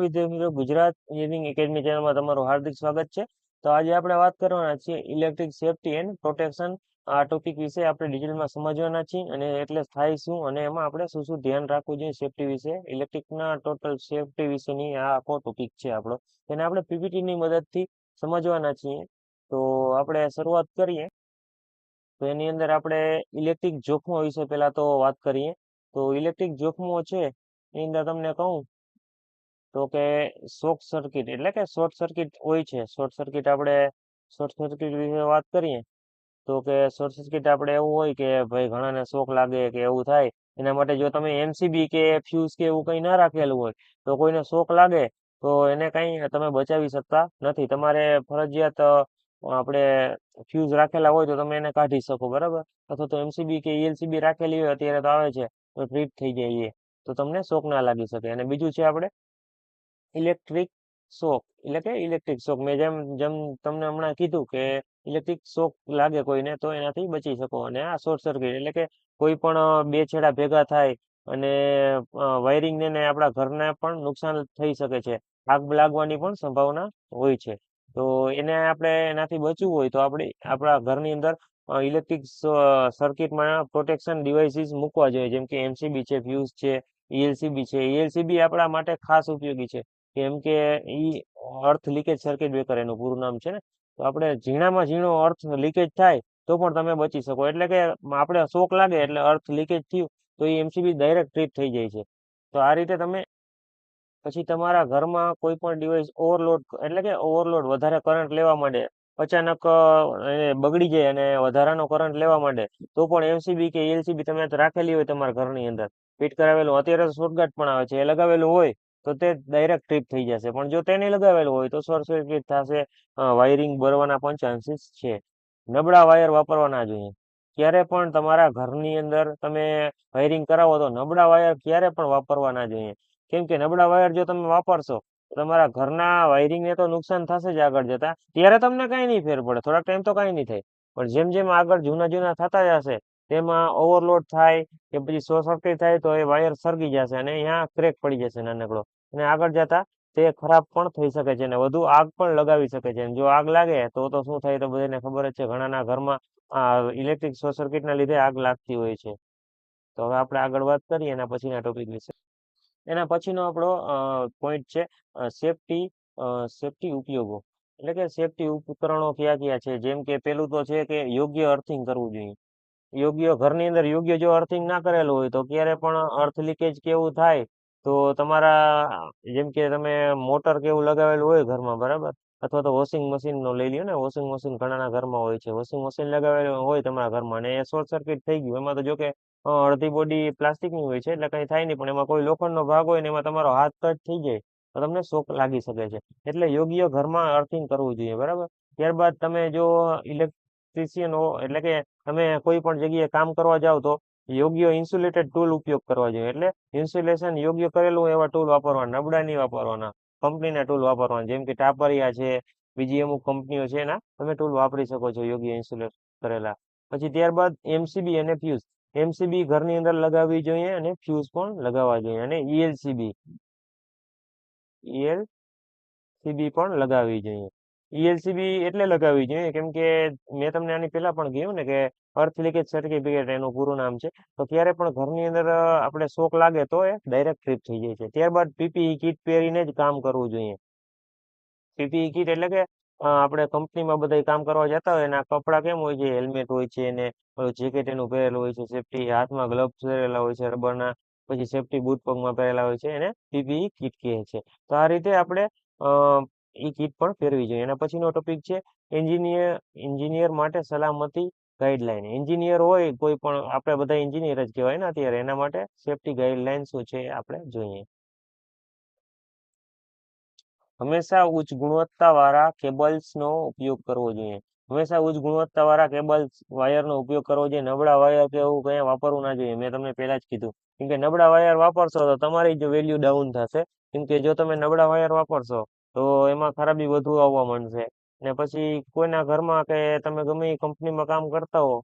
વિદ્યાર્થી મિત્રો, Gujarat engineering academy ચેનલમાં તમારું હાર્દિક સ્વાગત છે. તો આજે આપણે વાત કરવાના છીએ ઇલેક્ટ્રિક સેફટી એન્ડ પ્રોટેક્શન. આ ટોપિક વિશે આપણે ડિટેલમાં સમજવાના છીએ અને એટલે થાય શું અને એમાં આપણે શું શું ધ્યાન રાખવું જોઈએ સેફટી વિશે, ઇલેક્ટ્રિકના ટોટલ સેફટી વિશેની આ આખો ટોપિક છે આપણો. તેને આપણે પીપીટીની મદદથી સમજવાના છીએ. તો આપણે શરૂઆત કરીએ. તો એની અંદર આપણે ઇલેક્ટ્રિક જોખમો વિશે પહેલા તો વાત કરીએ. તો ઇલેક્ટ્રિક જોખમો છે એની અંદર તમને કહું તો કે શોર્ટ સર્કિટ એટલે કે શોર્ટ સર્કિટ હોય છે. શોર્ટ સર્કિટ વિશે વાત કરીએ તો કે શોર્ટ સર્કિટ આપણે એવું હોય કે ભાઈ ઘણાને શોક લાગે કે એવું થાય. એના માટે જો તમે એમસીબી કે ફ્યુઝ કે એવું કંઈ ના રાખેલું હોય તો કોઈને શોક લાગે તો એને કંઈ તમે બચાવી શકતા નથી. તમારે ફરજિયાત આપણે ફ્યુઝ રાખેલા હોય તો તમે એને કાઢી શકો, બરાબર. અથવા તો એમસીબી કે ઈએલસીબી રાખેલી હોય, અત્યારે તો આવે છે, તો ટ્રીપ થઈ જાય એ, તો તમને શોક ના લાગી શકે. અને બીજું છે આપણે ઇલેક્ટ્રિક શોક એટલે કે ઇલેક્ટ્રિક શોક મેં જેમ જેમ તમને હમણાં કીધું કે ઇલેક્ટ્રિક શોક લાગે કોઈને તો એનાથી બચી શકો. અને આ શોર્ટ સર્કિટ એટલે કે કોઈ પણ બે છેડા ભેગા થાય અને વાયરિંગને ને આપણા ઘરને પણ નુકસાન થઈ શકે છે. આગ લાગવાની પણ સંભાવના હોય છે. તો એને આપણે એનાથી બચવું હોય તો આપણે આપણા ઘરની અંદર ઇલેક્ટ્રિક સર્કિટમાં પ્રોટેક્શન ડિવાઇસીસ મૂકવા જોઈએ, જેમ કે એમસીબી છે, ફ્યુઝ છે, ઈએલસીબી છે. ઈએલસીબી આપણા માટે ખાસ ઉપયોગી છે, કેમ કે ઈ અર્થ લીકેજ સર્કિટ બ્રેકર એનું પૂરું નામ છે ને. તો આપણે ઝીણામાં ઝીણો અર્થ લીકેજ થાય તો પણ તમે બચી શકો. એટલે કે આપણે શોક લાગે એટલે અર્થ લીકેજ થયું તો એ એમસીબી ડાયરેક્ટ ટ્રીપ થઈ જાય છે. તો આ રીતે તમે પછી તમારા ઘરમાં કોઈ પણ ડિવાઇસ ઓવરલોડ એટલે કે ઓવરલોડ વધારે કરંટ લેવા માંડે, અચાનક એ બગડી જાય અને વધારાનો કરંટ લેવા માંડે તો પણ એમસીબી કે એલસીબી તમે રાખેલી હોય તમારા ઘરની અંદર ફિટ કરાવેલું, અત્યારે તો શોર્ટકટ પણ આવે છે, એ લગાવેલું હોય તો તે ડાયરેક્ટ ટ્રીપ થઈ જશે. પણ જો તેને લગાવેલું હોય તો શોર્ટ સર્કિટ થશે, વાયરિંગ બળવાના પણ ચાન્સીસ છે. નબળા વાયર વાપરવા ના જોઈએ. ક્યારે પણ તમારા ઘરની અંદર તમે વાયરિંગ કરાવો તો નબળા વાયર ક્યારે પણ વાપરવા ના જોઈએ. કેમ કે નબળા વાયર જો તમે વાપરશો તો તમારા ઘરના વાયરિંગને તો નુકસાન થશે જ આગળ જતા. ત્યારે તમને કાંઈ નહીં ફેર પડે, થોડાક ટાઈમ તો કાંઈ નહીં થાય. પણ જેમ જેમ આગળ જૂના જૂના થતા જશે તેમાં ઓવરલોડ થાય કે પછી શોર્ટ સર્કિટ થાય તો એ વાયર સળગી જશે અને અહીંયા ક્રેક પડી જશે નાનકડો. અને આગળ જતા તે ખરાબ પણ થઈ શકે છે અને વધુ આગ પણ લગાવી શકે છે. અને જો આગ લાગે તો શું થાય તો બધાને ખબર જ છે, ઘણાના ઘરમાં ઇલેક્ટ્રિક શોર્ટ સર્કિટના લીધે આગ લાગતી હોય છે. તો હવે આપણે આગળ વાત કરીએ એના પછીના ટોપિક વિશે. એના પછીનો આપણો પોઈન્ટ છે સેફટી સેફટી ઉપયોગો એટલે કે સેફટી ઉપકરણો કયા કયા છે. જેમ કે પેલું તો છે કે યોગ્ય અર્થિંગ કરવું જોઈએ. યોગ્ય ઘરની અંદર યોગ્ય જો અર્થિંગ ના કરેલું હોય તો ક્યારે પણ અર્થ લીકેજ કેવું થાય તો તમારા જેમ કે તમે મોટર કેવું લગાવેલું હોય ઘરમાં, બરાબર, અથવા તો વોશિંગ મશીન નો લઈ લ્યો ને, વોશિંગ મશીન ઘણાના ઘરમાં હોય છે, વોશિંગ મશીન લગાવેલું હોય તમારા ઘરમાં અને એ શોર્ટ સર્કિટ થઈ ગયું, એમાં તો જો કે અડધી બોડી પ્લાસ્ટિકની હોય છે એટલે કંઈ થાય નહીં, પણ એમાં કોઈ લોખંડનો ભાગ હોય ને એમાં તમારો હાથ કટ થઈ જાય તો તમને શોક લાગી શકે છે. એટલે યોગ્ય ઘરમાં અર્થિંગ કરવું જોઈએ, બરાબર. ત્યારબાદ તમે જો ઇલેક્ટ્રિશિયન હો એટલે કે તમે કોઈ પણ જગ્યાએ કામ કરવા જાઓ તો યોગ્ય ઇન્સ્યુલેટેડ ટૂલ ઉપયોગ કરવા જોઈએ. એટલે ઇન્સ્યુલેશન યોગ્ય કરેલું હોય એવા ટૂલ વાપરવાના, નબળા નહીં વાપરવાના, કંપનીના ટૂલ વાપરવાના. જેમ કે ટાપરિયા છે, બીજી અમુક કંપનીઓ છે, એના તમે ટૂલ વાપરી શકો છો યોગ્ય ઇન્સ્યુલેટ કરેલા. પછી ત્યારબાદ એમસીબી અને ફ્યુઝ. એમસીબી ઘરની અંદર લગાવવી જોઈએ અને ફ્યુઝ પણ લગાવવા જોઈએ. અને ઈએલસીબી પણ લગાવવી જોઈએ. ઈએલસીબી એટલે લગાવવી જોઈએ કેમ કે મેં તમને આની પહેલા પણ કહ્યું ને કે અર્થ લીકેજ સર્ટિફિકેટ એનું પૂરું નામ છે. તો ક્યારે પણ ઘરની અંદર આપણે શોક લાગે તો એ ડાયરેક્ટ ટ્રીપ થઈ જાય છે. ત્યારબાદ પીપીઈ કીટ પહેરીને જ કામ કરવું જોઈએ. પીપીઈ કીટ એટલે કે આપણે કંપનીમાં બધા કામ કરવા જતા હોય એના કપડાં કેમ હોય છે, હેલ્મેટ હોય છે ને જેકેટ એનું પહેરેલું હોય છે, સેફટી હાથમાં ગ્લવ્સ પહેરેલા હોય છે રબરના, પછી સેફટી બૂટ પગમાં પહેરેલા હોય છે, એને પીપીઈ કીટ કહે છે. તો આ રીતે આપણે એ કીટ પણ પહેરવી જોઈએ. એના પછીનો ટોપિક છે એન્જિનિયર માટે સલામતી ગાઈડલાઈન. એન્જિનિયર હોય કોઈ પણ, આપણે બધા એન્જિનિયર જ કહેવાય ને અત્યારે, એના માટે સેફટી ગાઈડલાઈન શું છે એ આપણે જોઈએ. હંમેશા ઉચ્ચ ગુણવત્તાવાળા કેબલ્સનો ઉપયોગ કરવો જોઈએ. હંમેશા ઉચ્ચ ગુણવત્તાવાળા કેબલ્સ વાયરનો ઉપયોગ કરવો જોઈએ. નબળા વાયર કે એવું કંઈ વાપરવું ના જોઈએ. મેં તમને પહેલા જ કીધું, કેમ કે નબળા વાયર વાપરશો તો તમારી જ વેલ્યુ ડાઉન થશે. કેમ કે જો તમે નબળા વાયર વાપરશો તો એમાં ખરાબી વધુ આવવા માંડશે. ને પછી કોઈના ઘરમાં કે તમે ગમે એ કંપનીમાં કામ કરતા હો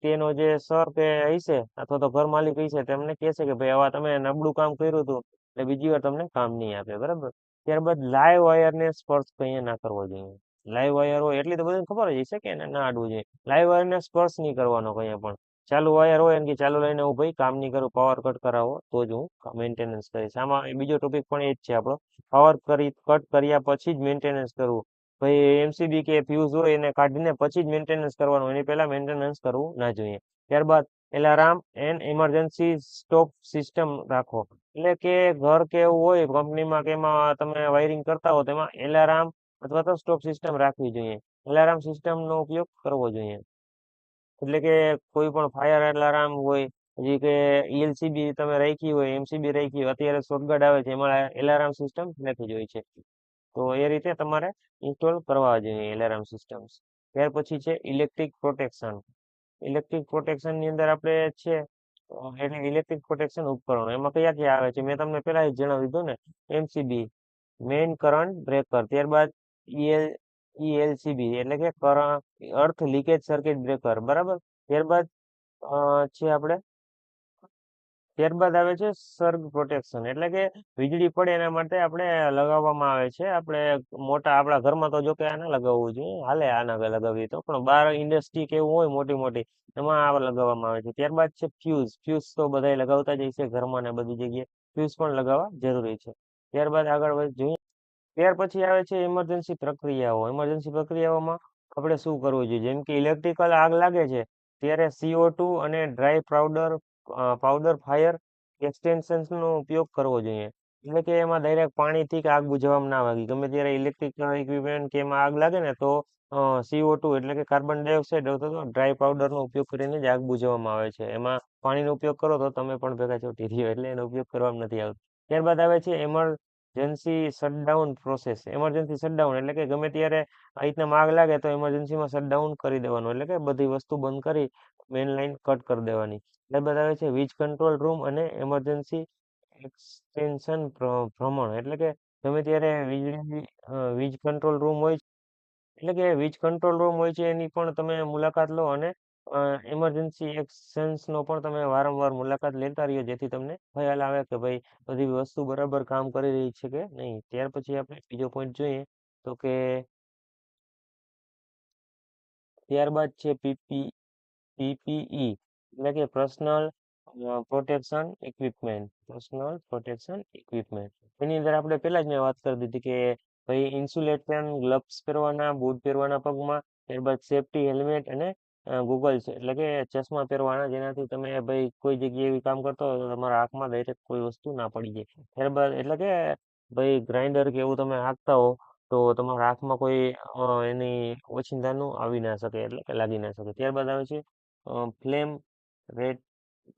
તેનો જે સર કે હશે અથવા તો ઘર માલિક હશે તેમને કહેશે કે ભાઈ આવા તમે નબળું કામ કર્યું હતું એટલે બીજી વાર તમને કામ નહીં આપે, બરાબર. ત્યારબાદ લાઈવ વાયરને સ્પર્શ કઈ ના કરવો જોઈએ. લાઈવ વાયર હોય એટલી તો બધાને ખબર જ હશે કે એને ના અડવું જોઈએ. લાઈવ વાયરને સ્પર્શ નહીં કરવાનો કઈ પણ. ચાલુ વાયર હોય એમ કે ચાલુ લઈને હું ભાઈ કામ નહીં કરું, પાવર કટ કરાવો તો જ હું મેન્ટેનન્સ કરીશ. આમાં બીજો ટોપિક પણ એ જ છે આપણો, પાવર કટ કર્યા પછી જ મેન્ટેનન્સ કરવું. ભાઈ એમસીબી કે ફ્યુઝ હોય એને કાઢીને પછી જ મેન્ટેનન્સ કરવાનું, એની પહેલા મેન્ટેનન્સ કરવું ના જોઈએ. ત્યારબાદ alarm and emergency stop system રાખો. એટલે કે ઘર કે એવું હોય કંપનીમાં કે એમાં તમે વાયરિંગ કરતા હો તેમાં એલાર્મ અથવા તો સ્ટોપ સિસ્ટમ રાખવી જોઈએ. એલાર્મ સિસ્ટમનો ઉપયોગ કરવો જોઈએ. એટલે કે કોઈ પણ ફાયર એલાર્મ હોય, હજી કે ઈએલસીબી તમે રાખી હોય, એમસીબી રાખી હોય, અત્યારે શોર્ટકટ આવે છે એમાં એલાર્મ સિસ્ટમ નાખી હોય છે. તો એ રીતે તમારે ઇન્સ્ટોલ કરવા જોઈએ એલાર્મ સિસ્ટમ્સ. ત્યાર પછી છે ઇલેક્ટ્રિક પ્રોટેક્શન. ઇલેક્ટ્રિક પ્રોટેક્શન ની અંદર આપણે છે એટલે ઇલેક્ટ્રિક પ્રોટેક્શન ઉપકરણો એમાં કયા કયા આવે છે મેં તમને પહેલા જ જણાવી દીધું ને. એમસીબી મેઇન કરંટ બ્રેકર, ત્યારબાદ ઈએલ ઈએલસીબી એટલે કે અર્થ લીકેજ સર્કિટ બ્રેકર, બરાબર. ત્યારબાદ છે આપણે ત્યારબાદ આવે છે સર્ગ પ્રોટેક્શન, એટલે કે વીજળી પડે એના માટે આપણે લગાવવામાં આવે છે. આપણે મોટા આપણા ઘરમાં તો જો કે આ ના લગાવવું જોઈએ, હાલે આ ના લગાવીએ તો, પણ બહાર ઇન્ડસ્ટ્રી કે એવું હોય મોટી મોટી એમાં આ લગાવવામાં આવે છે. ત્યારબાદ છે ફ્યુઝ. ફ્યુઝ તો બધા લગાવતા જ હશે ઘરમાં ને બધી જગ્યાએ, ફ્યુઝ પણ લગાવવા જરૂરી છે. ત્યારબાદ આગળ જોઈએ. ત્યાર પછી આવે છે ઇમરજન્સી પ્રક્રિયાઓ. ઇમરજન્સી પ્રક્રિયાઓમાં આપણે શું કરવું જોઈએ? જેમ કે ઇલેક્ટ્રિકલ આગ લાગે છે ત્યારે CO2 અને ડ્રાય પાવડર ફાયર એક્સટેન્શન્સનો ઉપયોગ કરવો જોઈએ. એટલે કે એમાં ડાયરેક્ટ પાણીથી કે આગ બુઝાવવામાં ના આવે. ગમે ત્યારે ઇલેક્ટ્રિકલ ઇક્વિપમેન્ટ કે એમાં આગ લાગે ને તો CO2 એટલે કે કાર્બન ડાયોક્સાઇડ અથવા તો ડ્રાય પાવડરનો ઉપયોગ કરીને જ આગ બુઝાવવામાં આવે છે. એમાં પાણીનો ઉપયોગ કરો તો તમે પણ ભેગા ચોંટી રહ્યો, એટલે એનો ઉપયોગ કરવામાં નથી આવતો. ત્યારબાદ આવે છે emergency shutdown process. Emergency shutdown એટલે કે ગમે ત્યારે આ રીતના આગ લાગે તો એમરજન્સીમાં શટડાઉન કરી દેવાનું, એટલે કે બધી વસ્તુ બંધ કરી મેઇન લાઈન કટ કરી દેવાની. ત્યારબાદ આવે છે વીજ કંટ્રોલ રૂમ અને એમરજન્સી એક્સટેન્શન ભ્રમણ, એટલે કે ગમે ત્યારે વીજ કંટ્રોલ રૂમ હોય, એટલે કે વીજ કંટ્રોલ રૂમ હોય છે એની પણ તમે મુલાકાત લો, અને એમરજન્સી એક્શન્સનો પણ તમે વારંવાર મુલાકાત લેતા રહ્યો, જેથી તમને ખ્યાલ આવે કે ભાઈ બધી વસ્તુ બરાબર કામ કરી રહી છે કે નહીં. ત્યાર પછી આપણે બીજો પોઈન્ટ જોઈએ તો કે ત્યારબાદ છે પીપીઈ એટલે કે personal protection equipment. Personal protection equipment એની અંદર આપણે પહેલા જ મેં વાત કરી દીધી કે ભાઈ ઇન્સ્યુલેશન ગ્લવ્સ પહેરવાના, બૂટ પહેરવાના પગમાં, ત્યારબાદ સેફટી હેલ્મેટ અને ગોગલ્સ એટલે કે ચશ્મા પહેરવાના, જેનાથી તમે ભાઈ કોઈ જગ્યાએ એવી કામ કરતો હોય તો તમારા હાથમાં ડાયરેક્ટ કોઈ વસ્તુ ના પડી જાય. ત્યારબાદ એટલે કે ભાઈ ગ્રાઇન્ડર કે એવું તમે હાંકતા હો તો તમારા હાથમાં કોઈ એની ઓચિંતાનું આવી ના શકે, એટલે કે લાગી ના શકે. ત્યારબાદ આવે છે ફ્લેમ રેડ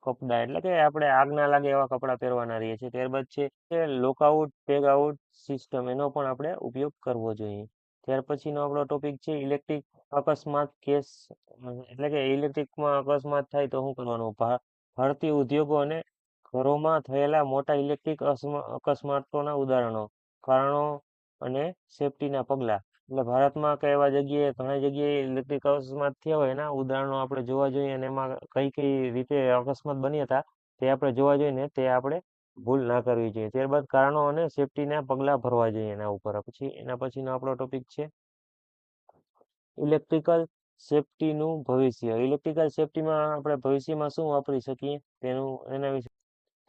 કપડા, એટલે કે આપણે આગ ના લાગે એવા કપડાં પહેરવાના રહીએ છીએ. ત્યારબાદ છે લોકઆઉટ ટેગ આઉટ સિસ્ટમ, એનો પણ આપણે ઉપયોગ કરવો જોઈએ. ત્યાર પછીનો આપણો ટોપિક છે ઇલેક્ટ્રિક અકસ્માત કેસ, એટલે કે ઇલેક્ટ્રિકમાં અકસ્માત થાય તો શું કરવાનું? ભારતીય ઉદ્યોગો અને ઘરોમાં થયેલા મોટા ઇલેક્ટ્રિક અકસ્માતોના ઉદાહરણો, કારણો અને સેફટીના પગલાં. એટલે ભારતમાં કે એવા જગ્યાએ ઘણી જગ્યાએ ઇલેક્ટ્રિક અકસ્માત થયા હોય એના ઉદાહરણો આપણે જોવા જોઈએ, અને એમાં કઈ કઈ રીતે અકસ્માત બન્યા હતા તે આપણે જોવા જોઈએ ને તે આપણે ભૂલ ના કરવી જોઈએ. ત્યારબાદ કારણો અને સેફટીના પગલાં ભરવા જોઈએ એના ઉપર. પછી એના પછીનો આપણો ટોપિક છે ઇલેક્ટ્રિકલ સેફટીનું ભવિષ્ય. ઇલેક્ટ્રિકલ સેફટીમાં આપણે ભવિષ્યમાં શું વાપરી શકીએ તેનું એના વિશે.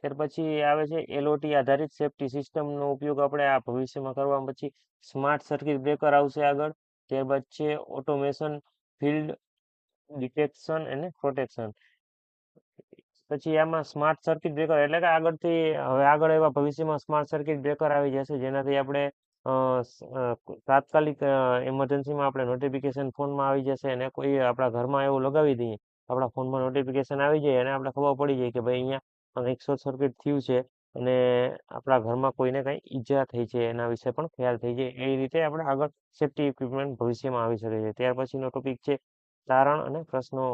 ત્યાર પછી આવે છે એલઓટી આધારિત સેફટી સિસ્ટમનો ઉપયોગ આપણે આ ભવિષ્યમાં કરવા. પછી સ્માર્ટ સર્કિટ બ્રેકર આવશે આગળ. ત્યારબાદ છે ઓટોમેશન ફિલ્ડ ડિટેક્શન અને પ્રોટેક્શન. પછી આમાં સ્માર્ટ સર્કિટ બ્રેકર એટલે કે આગળથી હવે આગળ એવા ભવિષ્યમાં સ્માર્ટ સર્કિટ બ્રેકર આવી જશે, જેનાથી આપણે તાત્કાલિક એમરજન્સીમાં આપણે નોટિફિકેશન ફોનમાં આવી જશે, અને કોઈ આપણા ઘરમાં એવું લગાવી દઈએ આપણા ફોનમાં નોટિફિકેશન આવી જાય અને આપણે ખબર પડી જાય કે ભાઈ અહીંયા એક શોર્ટ સર્કિટ થયું છે અને આપણા ઘરમાં કોઈને કંઈ ઈજા થઈ છે, એના વિશે પણ ખ્યાલ થઈ જાય. એ રીતે આપણે આગળ સેફ્ટી ઇક્વિપમેન્ટ ભવિષ્યમાં આવી શકે છે. ત્યાર પછીનો ટોપિક છે તારણ અને પ્રશ્નો.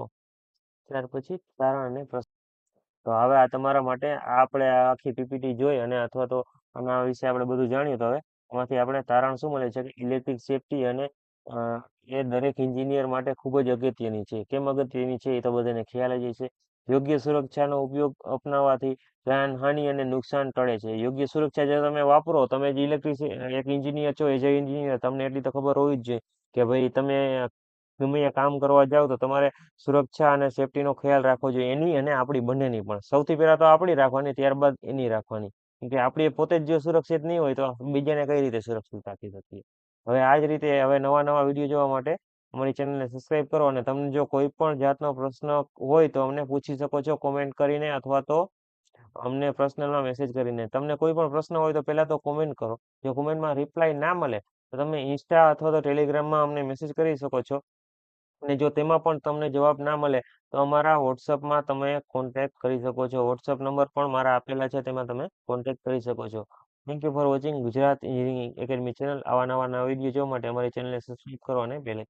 ત્યાર પછી તારણ અને પ્રશ્નો. તો હવે આ તમારા માટે આપણે આ આખી પીપીટી જોઈ અને અથવા તો આના વિશે આપણે બધું જાણ્યું. તો હવે આમાંથી આપણે તારણ શું મળે છે કે ઇલેક્ટ્રિક સેફટી અને અ, એ દરેક એન્જિનિયર માટે ખૂબ જ અગત્યની છે. કેમ અગત્યની છે એ તો બધાને ખ્યાલ જ હશે. યોગ્ય સુરક્ષાનો ઉપયોગ અપનાવવાથી જાનહાનિ અને નુકસાન ટળે છે. યોગ્ય સુરક્ષા જો તમે વાપરો, તમે જે એક એન્જિનિયર છો, એઝ અ એન્જિનિયર તમને એટલી તો ખબર હોવી જ જોઈએ કે ભાઈ તમે ગમે ત્યાં કામ કરવા જાવ તો તમારે સુરક્ષા અને સેફટીનો ખ્યાલ રાખવો જોઈએ, એની અને આપણી બંનેની પણ. સૌથી પહેલા તો આપણી રાખવાની, ત્યારબાદ એની રાખવાની. કેમ કે આપણે પોતે જ જો સુરક્ષિત નહીં હોય તો બીજાને કઈ રીતે સુરક્ષિત રાખી શકીએ. હવે આ જ રીતે હવે નવા વિડીયો જોવા માટે અમારી ચેનલને સબસ્ક્રાઈબ કરો, અને તમને જો કોઈ પણ જાતનો પ્રશ્ન હોય તો અમને પૂછી શકો છો કોમેન્ટ કરીને, અથવા તો અમને પર્સનલમાં મેસેજ કરીને. તમને કોઈ પણ પ્રશ્ન હોય તો પહેલા તો કોમેન્ટ કરો. જો કોમેન્ટમાં રિપ્લાય ના મળે તો તમે ઇન્સ્ટા અથવા તો ટેલિગ્રામમાં અમને મેસેજ કરી શકો છો. અને જો તેમાં પણ તમને જવાબ ના મળે તો અમારા વોટ્સઅપમાં તમે કોન્ટેક્ટ કરી શકો છો. વોટ્સઅપ નંબર પણ મારા આપેલા છે, તેમાં તમે કોન્ટેક્ટ કરી શકો છો. Thank you for watching Gujarat engineering academy channel. આવા નવા વિડીયો જોવા માટે અમારી ચેનલને સબસ્ક્રાઈબ કરો અને બેલ